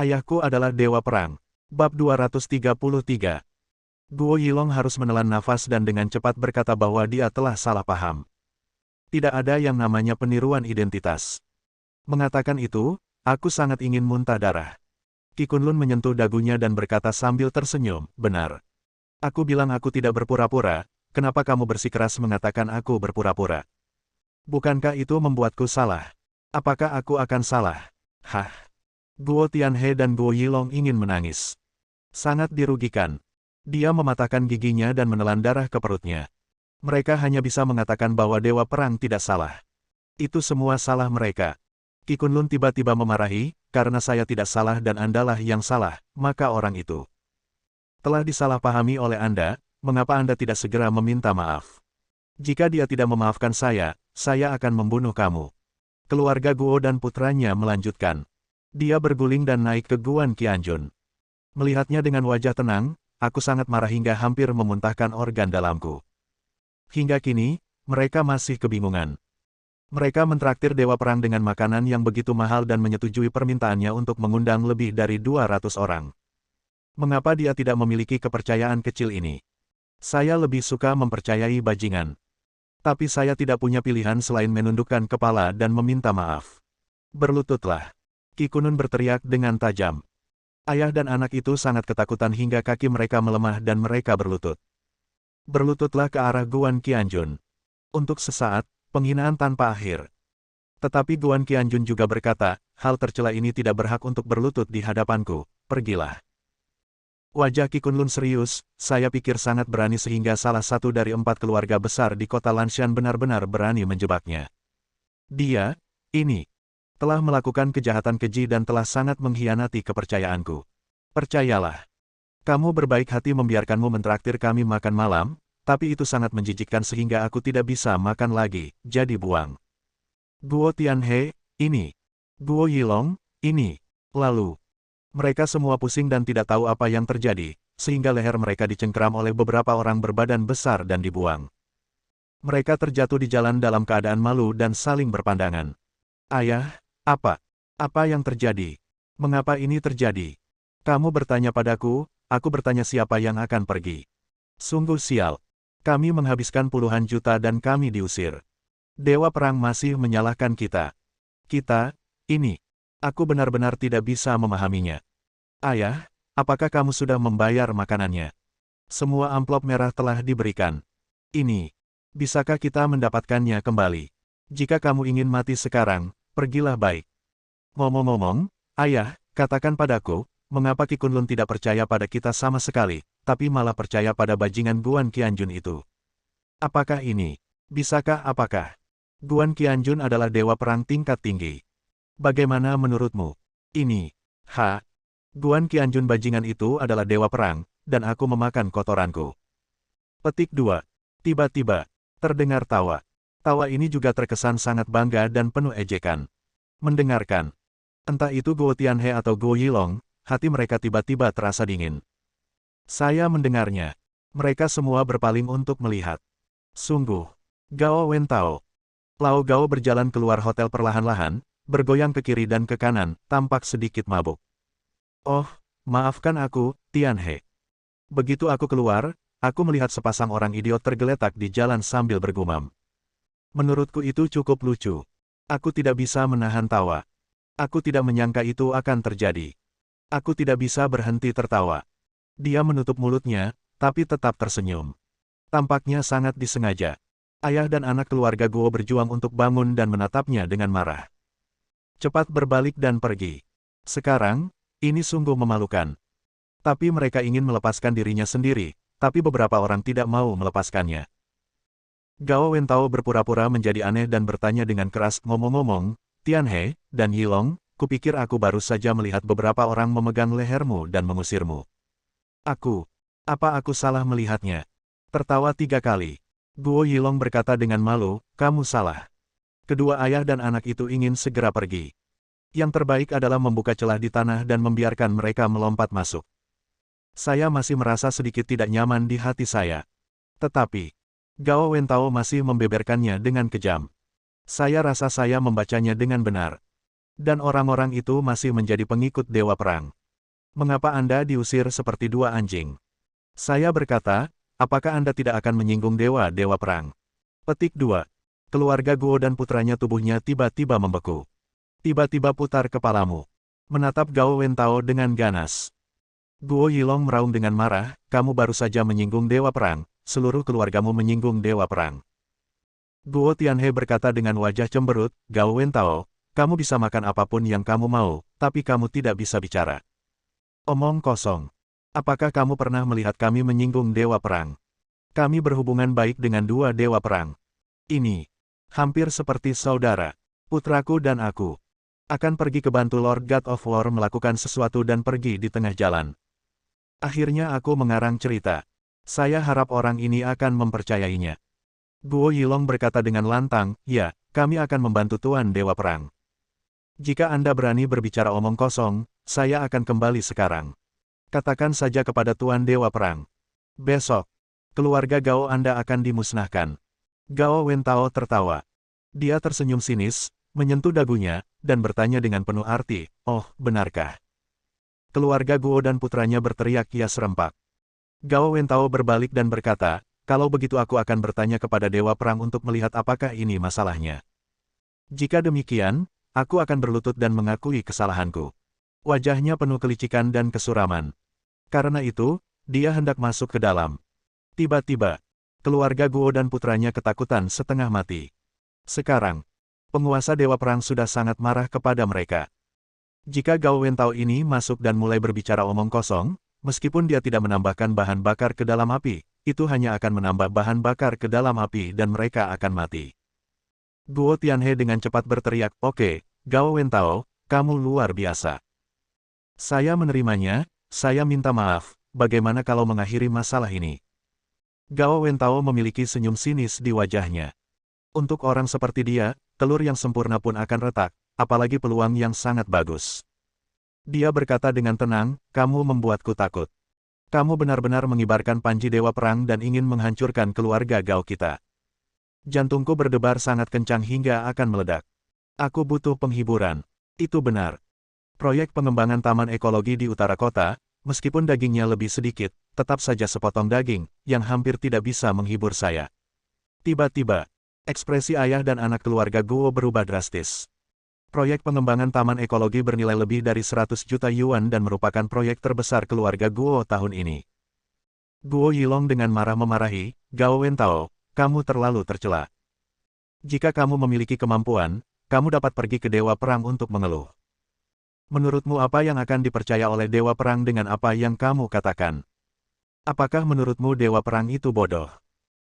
Ayahku adalah Dewa Perang. Bab 233. Guo Yilong harus menelan nafas dan dengan cepat berkata bahwa dia telah salah paham. Tidak ada yang namanya peniruan identitas. Mengatakan itu, aku sangat ingin muntah darah. Qi Kunlun menyentuh dagunya dan berkata sambil tersenyum, benar. Aku bilang aku tidak berpura-pura, kenapa kamu bersikeras mengatakan aku berpura-pura? Bukankah itu membuatku salah? Apakah aku akan salah? Hah? Guo Tianhe dan Guo Yilong ingin menangis. Sangat dirugikan. Dia mematahkan giginya dan menelan darah ke perutnya. Mereka hanya bisa mengatakan bahwa Dewa Perang tidak salah. Itu semua salah mereka. Qi Kunlun tiba-tiba memarahi, karena saya tidak salah dan Andalah yang salah, maka orang itu telah disalahpahami oleh Anda, mengapa Anda tidak segera meminta maaf? Jika dia tidak memaafkan saya akan membunuh kamu. Keluarga Guo dan putranya melanjutkan. Dia berguling dan naik ke Guan Qianjun. Melihatnya dengan wajah tenang, aku sangat marah hingga hampir memuntahkan organ dalamku. Hingga kini, mereka masih kebingungan. Mereka mentraktir Dewa Perang dengan makanan yang begitu mahal dan menyetujui permintaannya untuk mengundang lebih dari 200 orang. Mengapa dia tidak memiliki kepercayaan kecil ini? Saya lebih suka mempercayai bajingan. Tapi saya tidak punya pilihan selain menundukkan kepala dan meminta maaf. Berlututlah. Qi Kunlun berteriak dengan tajam. Ayah dan anak itu sangat ketakutan hingga kaki mereka melemah dan mereka berlutut. Berlututlah ke arah Guan Qianjun. Untuk sesaat, penghinaan tanpa akhir. Tetapi Guan Qianjun juga berkata, hal tercela ini tidak berhak untuk berlutut di hadapanku, pergilah. Wajah Qi Kunlun serius, saya pikir sangat berani sehingga salah satu dari 4 keluarga besar di kota Lanshan benar-benar berani menjebaknya. Dia, ini, telah melakukan kejahatan keji dan telah sangat mengkhianati kepercayaanku. Percayalah. Kamu berbaik hati membiarkanmu mentraktir kami makan malam, tapi itu sangat menjijikkan sehingga aku tidak bisa makan lagi, jadi buang. Guo Tianhe, ini. Guo Yilong, ini. Lalu, mereka semua pusing dan tidak tahu apa yang terjadi, sehingga leher mereka dicengkeram oleh beberapa orang berbadan besar dan dibuang. Mereka terjatuh di jalan dalam keadaan malu dan saling berpandangan. Ayah, apa yang terjadi? Mengapa ini terjadi? Kamu bertanya padaku, aku bertanya siapa yang akan pergi. Sungguh sial. Kami menghabiskan puluhan juta dan kami diusir. Dewa Perang masih menyalahkan kita. Kita, ini. Aku benar-benar tidak bisa memahaminya. Ayah, apakah kamu sudah membayar makanannya? Semua amplop merah telah diberikan. Ini. Bisakah kita mendapatkannya kembali? Jika kamu ingin mati sekarang, pergilah baik. Ngomong-ngomong, ayah, katakan padaku, mengapa Qi Kunlun tidak percaya pada kita sama sekali, tapi malah percaya pada bajingan Guan Qianjun itu? Apakah ini? Bisakah apakah? Guan Qianjun adalah Dewa Perang tingkat tinggi. Bagaimana menurutmu? Ini. Guan Qianjun bajingan itu adalah Dewa Perang, dan aku memakan kotoranku. Petik 2. Tiba-tiba, terdengar tawa. Tawa ini juga terkesan sangat bangga dan penuh ejekan. Mendengarkan. Entah itu Guo Tianhe atau Guo Yilong, hati mereka tiba-tiba terasa dingin. Saya mendengarnya. Mereka semua berpaling untuk melihat. Sungguh. Gao Wentao. Lao Gao berjalan keluar hotel perlahan-lahan, bergoyang ke kiri dan ke kanan, tampak sedikit mabuk. Oh, maafkan aku, Tianhe. Begitu aku keluar, aku melihat sepasang orang idiot tergeletak di jalan sambil bergumam. Menurutku itu cukup lucu. Aku tidak bisa menahan tawa. Aku tidak menyangka itu akan terjadi. Aku tidak bisa berhenti tertawa. Dia menutup mulutnya, tapi tetap tersenyum. Tampaknya sangat disengaja. Ayah dan anak keluarga Guo berjuang untuk bangun dan menatapnya dengan marah. Cepat berbalik dan pergi. Sekarang, ini sungguh memalukan. Tapi mereka ingin melepaskan dirinya sendiri, tapi beberapa orang tidak mau melepaskannya. Gao Wentao berpura-pura menjadi aneh dan bertanya dengan keras, ngomong-ngomong, Tianhe dan Yilong, kupikir aku baru saja melihat beberapa orang memegang lehermu dan mengusirmu. Apa aku salah melihatnya? Tertawa 3 kali. Guo Yilong berkata dengan malu, kamu salah. Kedua ayah dan anak itu ingin segera pergi. Yang terbaik adalah membuka celah di tanah dan membiarkan mereka melompat masuk. Saya masih merasa sedikit tidak nyaman di hati saya. Tetapi, Gao Wentao masih membeberkannya dengan kejam. Saya rasa saya membacanya dengan benar. Dan orang-orang itu masih menjadi pengikut Dewa Perang. Mengapa Anda diusir seperti dua anjing? Saya berkata, apakah Anda tidak akan menyinggung Dewa Perang? Petik 2. Keluarga Guo dan putranya tubuhnya tiba-tiba membeku. Tiba-tiba putar kepalamu. Menatap Gao Wentao dengan ganas. Guo Yilong meraung dengan marah, kamu baru saja menyinggung Dewa Perang, seluruh keluargamu menyinggung Dewa Perang. Guo Tianhe berkata dengan wajah cemberut, Gao Wentao, kamu bisa makan apapun yang kamu mau, tapi kamu tidak bisa bicara. Omong kosong. Apakah kamu pernah melihat kami menyinggung Dewa Perang? Kami berhubungan baik dengan dua Dewa Perang. Ini hampir seperti saudara. Putraku dan aku akan pergi ke bantu Lord God of War melakukan sesuatu dan pergi di tengah jalan. Akhirnya aku mengarang cerita. Saya harap orang ini akan mempercayainya. Guo Yilong berkata dengan lantang, ya, kami akan membantu Tuan Dewa Perang. Jika Anda berani berbicara omong kosong, saya akan kembali sekarang. Katakan saja kepada Tuan Dewa Perang. Besok, keluarga Gao Anda akan dimusnahkan. Gao Wentao tertawa. Dia tersenyum sinis, menyentuh dagunya, dan bertanya dengan penuh arti, oh, benarkah? Keluarga Guo dan putranya berteriak ya serempak. Gao Wentao berbalik dan berkata, kalau begitu aku akan bertanya kepada Dewa Perang untuk melihat apakah ini masalahnya. Jika demikian, aku akan berlutut dan mengakui kesalahanku. Wajahnya penuh kelicikan dan kesuraman. Karena itu, dia hendak masuk ke dalam. Tiba-tiba, keluarga Guo dan putranya ketakutan setengah mati. Sekarang, penguasa Dewa Perang sudah sangat marah kepada mereka. Jika Gao Wentao ini masuk dan mulai berbicara omong kosong, meskipun dia tidak menambahkan bahan bakar ke dalam api, itu hanya akan menambah bahan bakar ke dalam api dan mereka akan mati. Guo Tianhe dengan cepat berteriak, oke, Gao Wentao, kamu luar biasa. Saya menerimanya, saya minta maaf, bagaimana kalau mengakhiri masalah ini? Gao Wentao memiliki senyum sinis di wajahnya. Untuk orang seperti dia, telur yang sempurna pun akan retak, apalagi peluang yang sangat bagus. Dia berkata dengan tenang, kamu membuatku takut. Kamu benar-benar mengibarkan panji Dewa Perang dan ingin menghancurkan keluarga Gao kita. Jantungku berdebar sangat kencang hingga akan meledak. Aku butuh penghiburan. Itu benar. Proyek pengembangan taman ekologi di utara kota, meskipun dagingnya lebih sedikit, tetap saja sepotong daging, yang hampir tidak bisa menghibur saya. Tiba-tiba, ekspresi ayah dan anak keluarga Guo berubah drastis. Proyek pengembangan taman ekologi bernilai lebih dari 100 juta yuan dan merupakan proyek terbesar keluarga Guo tahun ini. Guo Yilong dengan marah memarahi, Gao Wentao, kamu terlalu tercela. Jika kamu memiliki kemampuan, kamu dapat pergi ke Dewa Perang untuk mengeluh. Menurutmu apa yang akan dipercaya oleh Dewa Perang dengan apa yang kamu katakan? Apakah menurutmu Dewa Perang itu bodoh?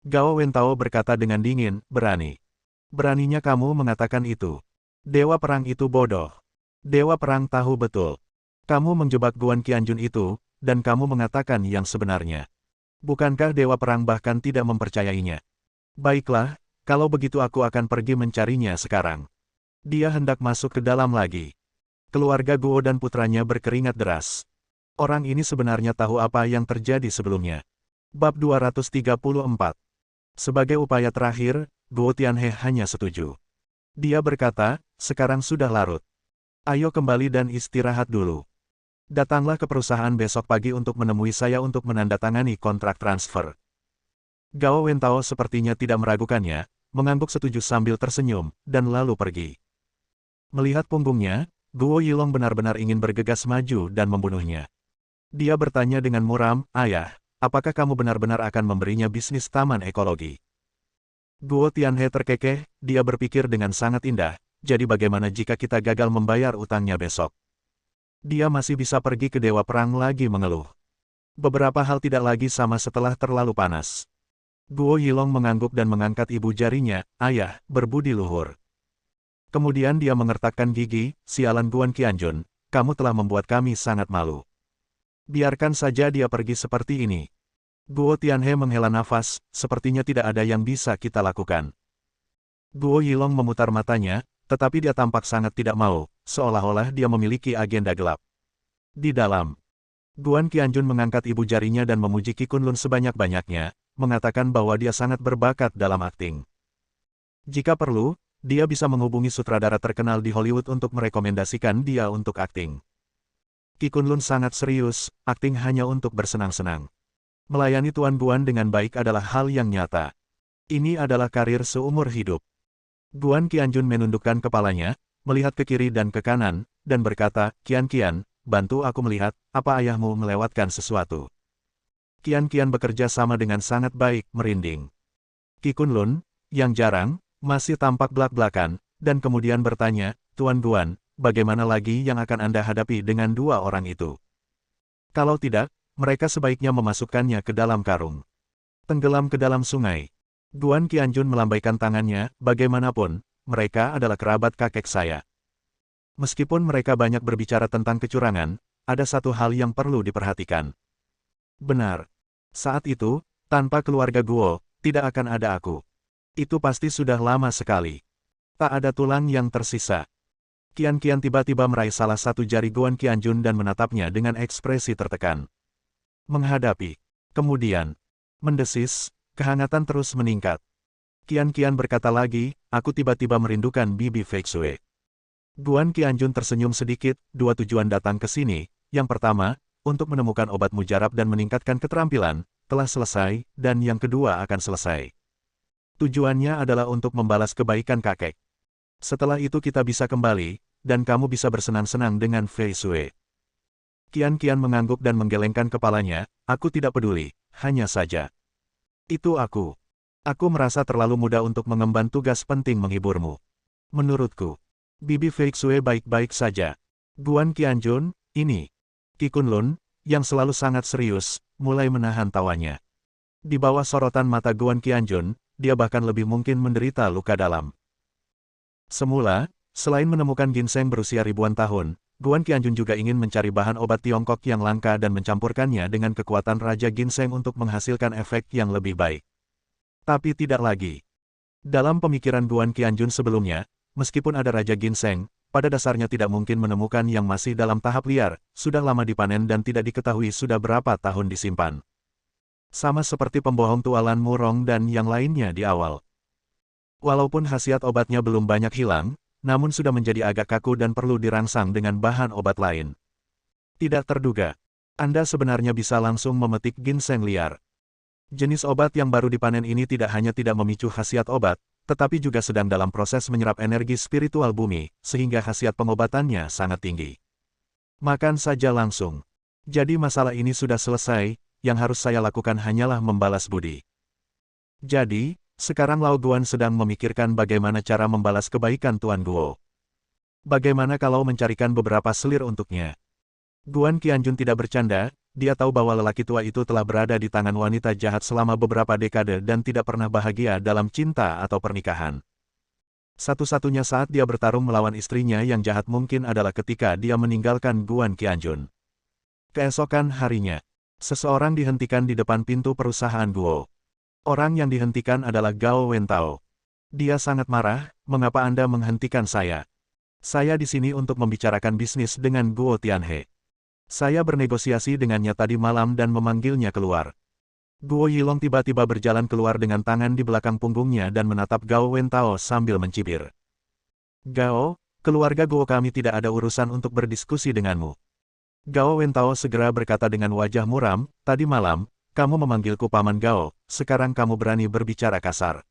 Gao Wentao berkata dengan dingin, berani. Beraninya kamu mengatakan itu. Dewa Perang itu bodoh. Dewa Perang tahu betul. Kamu menjebak Guan Qianjun itu, dan kamu mengatakan yang sebenarnya. Bukankah Dewa Perang bahkan tidak mempercayainya? Baiklah, kalau begitu aku akan pergi mencarinya sekarang. Dia hendak masuk ke dalam lagi. Keluarga Guo dan putranya berkeringat deras. Orang ini sebenarnya tahu apa yang terjadi sebelumnya. Bab 234. Sebagai upaya terakhir, Guo Tianhe hanya setuju. Dia berkata, sekarang sudah larut. Ayo kembali dan istirahat dulu. Datanglah ke perusahaan besok pagi untuk menemui saya untuk menandatangani kontrak transfer. Gao Wentao sepertinya tidak meragukannya, mengangguk setuju sambil tersenyum, dan lalu pergi. Melihat punggungnya, Guo Yilong benar-benar ingin bergegas maju dan membunuhnya. Dia bertanya dengan muram, ayah, apakah kamu benar-benar akan memberinya bisnis taman ekologi? Guo Tianhe terkekeh, dia berpikir dengan sangat indah, jadi bagaimana jika kita gagal membayar utangnya besok? Dia masih bisa pergi ke Dewa Perang lagi mengeluh. Beberapa hal tidak lagi sama setelah terlalu panas. Guo Yilong mengangguk dan mengangkat ibu jarinya, ayah, berbudi luhur. Kemudian dia mengertakkan gigi, sialan Guan Qianjun, kamu telah membuat kami sangat malu. Biarkan saja dia pergi seperti ini. Guo Tianhe menghela nafas, sepertinya tidak ada yang bisa kita lakukan. Guo Yilong memutar matanya, tetapi dia tampak sangat tidak mau, seolah-olah dia memiliki agenda gelap. Di dalam, Guan Qianjun mengangkat ibu jarinya dan memuji Qi Kunlun sebanyak-banyaknya, mengatakan bahwa dia sangat berbakat dalam akting. Jika perlu, dia bisa menghubungi sutradara terkenal di Hollywood untuk merekomendasikan dia untuk akting. Qi Kunlun sangat serius, akting hanya untuk bersenang-senang. Melayani Tuan Guan dengan baik adalah hal yang nyata. Ini adalah karir seumur hidup. Guan Qianjun menundukkan kepalanya, melihat ke kiri dan ke kanan, dan berkata, Qian, bantu aku melihat, apa ayahmu melewatkan sesuatu. Qian bekerja sama dengan sangat baik, merinding. Qi Kunlun, yang jarang, masih tampak belak-belakan, dan kemudian bertanya, Tuan Guan, bagaimana lagi yang akan Anda hadapi dengan dua orang itu? Kalau tidak, mereka sebaiknya memasukkannya ke dalam karung. Tenggelam ke dalam sungai. Guan Qianjun melambaikan tangannya, bagaimanapun, mereka adalah kerabat kakek saya. Meskipun mereka banyak berbicara tentang kecurangan, ada satu hal yang perlu diperhatikan. Benar. Saat itu, tanpa keluarga Guo, tidak akan ada aku. Itu pasti sudah lama sekali. Tak ada tulang yang tersisa. Qian tiba-tiba meraih salah satu jari Guan Qianjun dan menatapnya dengan ekspresi tertekan. Menghadapi. Kemudian. Mendesis, kehangatan terus meningkat. Qian berkata lagi, aku tiba-tiba merindukan Bibi Feixue. Guan Qianjun tersenyum sedikit, dua tujuan datang ke sini. Yang pertama, untuk menemukan obat mujarab dan meningkatkan keterampilan, telah selesai, dan yang kedua akan selesai. Tujuannya adalah untuk membalas kebaikan kakek. Setelah itu kita bisa kembali, dan kamu bisa bersenang-senang dengan Fei Shui. Qian mengangguk dan menggelengkan kepalanya, aku tidak peduli, hanya saja. Itu aku. Aku merasa terlalu muda untuk mengemban tugas penting menghiburmu. Menurutku, Bibi Fei Shui baik-baik saja. Guan Qianjun, ini. Qi Kunlun, yang selalu sangat serius, mulai menahan tawanya. Di bawah sorotan mata Guan Qianjun, dia bahkan lebih mungkin menderita luka dalam. Semula, selain menemukan ginseng berusia ribuan tahun, Guan Qianjun juga ingin mencari bahan obat Tiongkok yang langka dan mencampurkannya dengan kekuatan Raja Ginseng untuk menghasilkan efek yang lebih baik. Tapi tidak lagi. Dalam pemikiran Guan Qianjun sebelumnya, meskipun ada Raja Ginseng, pada dasarnya tidak mungkin menemukan yang masih dalam tahap liar, sudah lama dipanen dan tidak diketahui sudah berapa tahun disimpan. Sama seperti pembohong tualan Murong dan yang lainnya di awal. Walaupun khasiat obatnya belum banyak hilang, namun sudah menjadi agak kaku dan perlu dirangsang dengan bahan obat lain. Tidak terduga. Anda sebenarnya bisa langsung memetik ginseng liar. Jenis obat yang baru dipanen ini tidak hanya tidak memicu khasiat obat, tetapi juga sedang dalam proses menyerap energi spiritual bumi, sehingga khasiat pengobatannya sangat tinggi. Makan saja langsung. Jadi masalah ini sudah selesai. Yang harus saya lakukan hanyalah membalas budi. Jadi, sekarang Lao Guan sedang memikirkan bagaimana cara membalas kebaikan Tuan Guo. Bagaimana kalau mencarikan beberapa selir untuknya? Guan Qianjun tidak bercanda, dia tahu bahwa lelaki tua itu telah berada di tangan wanita jahat selama beberapa dekade dan tidak pernah bahagia dalam cinta atau pernikahan. Satu-satunya saat dia bertarung melawan istrinya yang jahat mungkin adalah ketika dia meninggalkan Guan Qianjun. Keesokan harinya, seseorang dihentikan di depan pintu perusahaan Guo. Orang yang dihentikan adalah Gao Wentao. Dia sangat marah, mengapa Anda menghentikan saya? Saya di sini untuk membicarakan bisnis dengan Guo Tianhe. Saya bernegosiasi dengannya tadi malam dan memanggilnya keluar. Guo Yilong tiba-tiba berjalan keluar dengan tangan di belakang punggungnya dan menatap Gao Wentao sambil mencibir. Gao, keluarga Guo kami tidak ada urusan untuk berdiskusi denganmu. Gao Wentao segera berkata dengan wajah muram, tadi malam, kamu memanggilku Paman Gao, sekarang kamu berani berbicara kasar.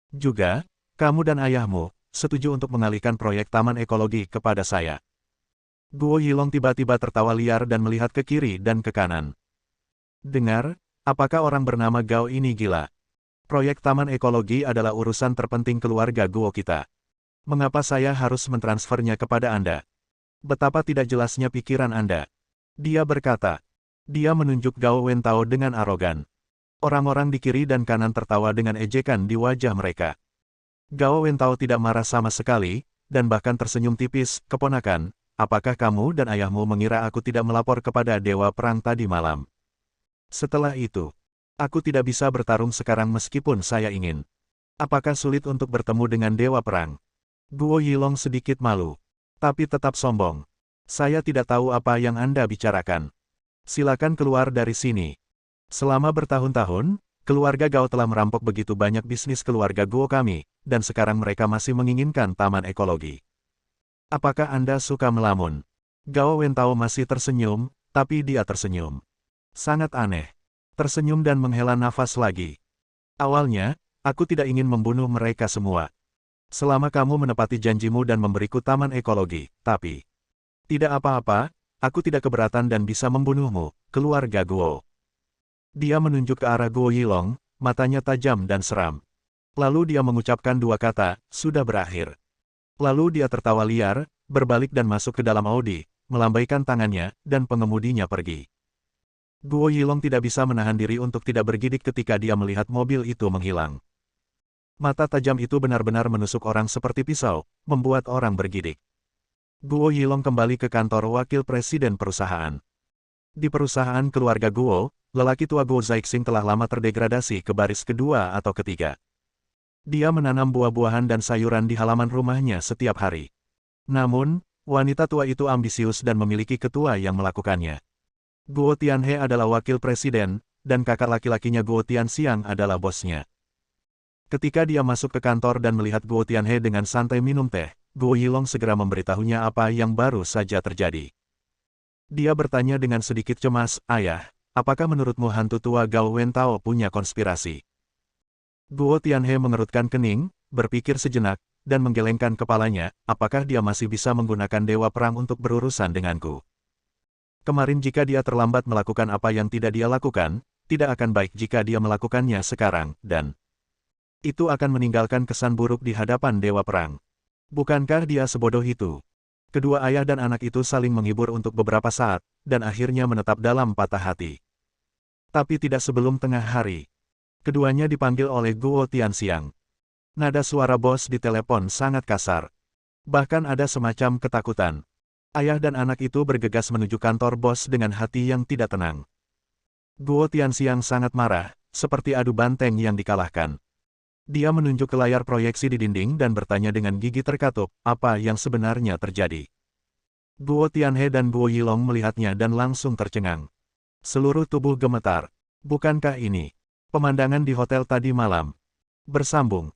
Juga, kamu dan ayahmu, setuju untuk mengalihkan proyek taman ekologi kepada saya. Guo Yilong tiba-tiba tertawa liar dan melihat ke kiri dan ke kanan. Dengar, apakah orang bernama Gao ini gila? Proyek taman ekologi adalah urusan terpenting keluarga Guo kita. Mengapa saya harus mentransfernya kepada Anda? Betapa tidak jelasnya pikiran Anda. Dia berkata. Dia menunjuk Gao Wentao dengan arogan. Orang-orang di kiri dan kanan tertawa dengan ejekan di wajah mereka. Gao Wentao tidak marah sama sekali, dan bahkan tersenyum tipis, keponakan, apakah kamu dan ayahmu mengira aku tidak melapor kepada Dewa Perang tadi malam? Setelah itu, aku tidak bisa bertarung sekarang meskipun saya ingin. Apakah sulit untuk bertemu dengan Dewa Perang? Guo Yilong sedikit malu. Tapi tetap sombong. Saya tidak tahu apa yang Anda bicarakan. Silakan keluar dari sini. Selama bertahun-tahun, keluarga Gao telah merampok begitu banyak bisnis keluarga Guo kami, dan sekarang mereka masih menginginkan taman ekologi. Apakah Anda suka melamun? Gao Wentao masih tersenyum, tapi dia tersenyum. Sangat aneh. Tersenyum dan menghela nafas lagi. Awalnya, aku tidak ingin membunuh mereka semua. Selama kamu menepati janjimu dan memberiku taman ekologi, tapi... Tidak apa-apa, aku tidak keberatan dan bisa membunuhmu, keluarga Guo. Dia menunjuk ke arah Guo Yilong, matanya tajam dan seram. Lalu dia mengucapkan dua kata, sudah berakhir. Lalu dia tertawa liar, berbalik dan masuk ke dalam Audi, melambaikan tangannya, dan pengemudinya pergi. Guo Yilong tidak bisa menahan diri untuk tidak bergidik ketika dia melihat mobil itu menghilang. Mata tajam itu benar-benar menusuk orang seperti pisau, membuat orang bergidik. Guo Yilong kembali ke kantor wakil presiden perusahaan. Di perusahaan keluarga Guo, lelaki tua Guo Zixing telah lama terdegradasi ke baris kedua atau ketiga. Dia menanam buah-buahan dan sayuran di halaman rumahnya setiap hari. Namun, wanita tua itu ambisius dan memiliki ketua yang melakukannya. Guo Tianhe adalah wakil presiden, dan kakak laki-lakinya Guo Tianxiang adalah bosnya. Ketika dia masuk ke kantor dan melihat Guo Tianhe dengan santai minum teh, Guo Yilong segera memberitahunya apa yang baru saja terjadi. Dia bertanya dengan sedikit cemas, "Ayah, apakah menurutmu hantu tua Gao Wentao punya konspirasi?" Guo Tianhe mengerutkan kening, berpikir sejenak, dan menggelengkan kepalanya, apakah dia masih bisa menggunakan dewa perang untuk berurusan denganku? Kemarin jika dia terlambat melakukan apa yang tidak dia lakukan, tidak akan baik jika dia melakukannya sekarang, dan itu akan meninggalkan kesan buruk di hadapan dewa perang. Bukankah dia sebodoh itu? Kedua ayah dan anak itu saling menghibur untuk beberapa saat, dan akhirnya menetap dalam patah hati. Tapi tidak sebelum tengah hari. Keduanya dipanggil oleh Guo Tianxiang. Nada suara bos di telepon sangat kasar. Bahkan ada semacam ketakutan. Ayah dan anak itu bergegas menuju kantor bos dengan hati yang tidak tenang. Guo Tianxiang sangat marah, seperti adu banteng yang dikalahkan. Dia menunjuk ke layar proyeksi di dinding dan bertanya dengan gigi terkatup, apa yang sebenarnya terjadi. Guo Tianhe dan Guo Yilong melihatnya dan langsung tercengang. Seluruh tubuh gemetar. Bukankah ini pemandangan di hotel tadi malam? Bersambung.